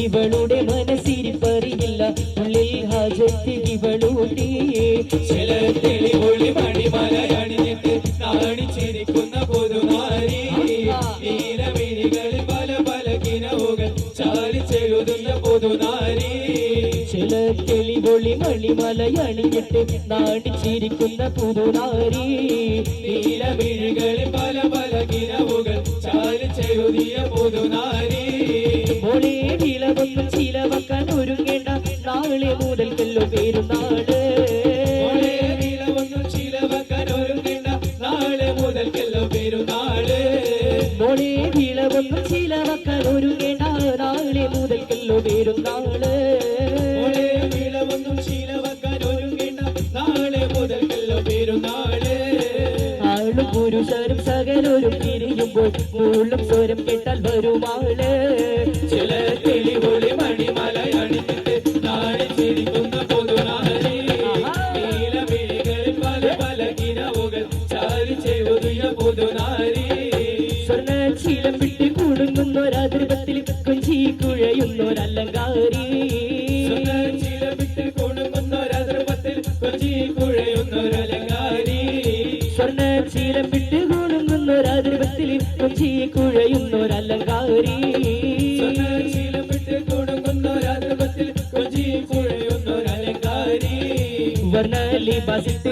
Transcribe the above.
ഇവളുടെ മനസ്സിരിപ്പറിയില്ല ഉള്ളിൽ ഹാജത്ത് ഇവളൂട്ടി ചില തെളിവൊളി മണിമലയണിഞ്ഞിട്ട് നാണിച്ചിരിക്കുന്ന പുതുനാരി നീലമിഴികളിൽ പല പല കിനവുകൾ ചാലിച്ചെഴുതുന്ന പുതുനാരി ചില തെളിവൊളി മണിമലയണിഞ്ഞിട്ട് നാണിച്ചിരിക്കുന്ന പുതുനാരി നീലമിഴികളിൽ പല പല കിനവുകൾ ചാലിച്ചെഴുതിയ പുതുനാരി മോളെ വിളവൊന്നും ചിലവക്കാൻ ഒരുങ്ങേണ്ട നാളെ മുതൽക്കല്ലോ പെരുന്നാള് മോളെ വിളവൊന്നും ചിലവക്കാൻ ഒരുങ്ങേണ്ട നാളെ മുതൽക്കല്ലോ പെരുന്നാള് മോളെ വിളവൊന്നും ചിലവക്കാൻ ഒരുങ്ങേണ്ട നാളെ മുതൽക്കല്ലോ പെരുന്നാള് മോളെ വിളവൊന്നും ചിലവക്കാൻ ഒരുങ്ങേണ്ട നാളെ മുതൽക്കല്ലോ പെരുന്നാള് ആളും പുരുഷരും സകലരും പിരിയുമ്പോൾ മൂളും സ്വരം കേട്ടാൽ വരുമാള് ചില തെളിവൊളി മണിമലയണിഞ്ഞിട്ട് നാണിച്ചിരിക്കുന്ന പുതുനാരി നീലമിഴികളിൽ പല പല കിനവുകൾ ചാലിച്ചെഴുതിയ പുതുനാരി സ്വർണ്ണ ശീലം വിട്ട് കൂടുന്നൊരാതിർഭത്തിൽ കൊഞ്ചി കുഴയുന്നൊരല്ലങ്കാരി ശീലം വിട്ട് കൊടുക്കുന്നൊരതിർഭത്തിൽ കൊഞ്ചി കുഴയുന്നൊരലങ്കാരി സ്വർണ്ണ ശീലം വിട്ട് കൂടുന്നൊരാതിർഭത്തിൽ കൊഞ്ചി കുഴയുന്നൊരല്ലങ്കാരി ശീലം വിട്ട് കൊടുക്കുന്നൊരതിർഭത്തിൽ കൊഞ്ചി കുഴയുന്നൊരലങ്കാരി വർണ്ണ ലിബാസിട്ട്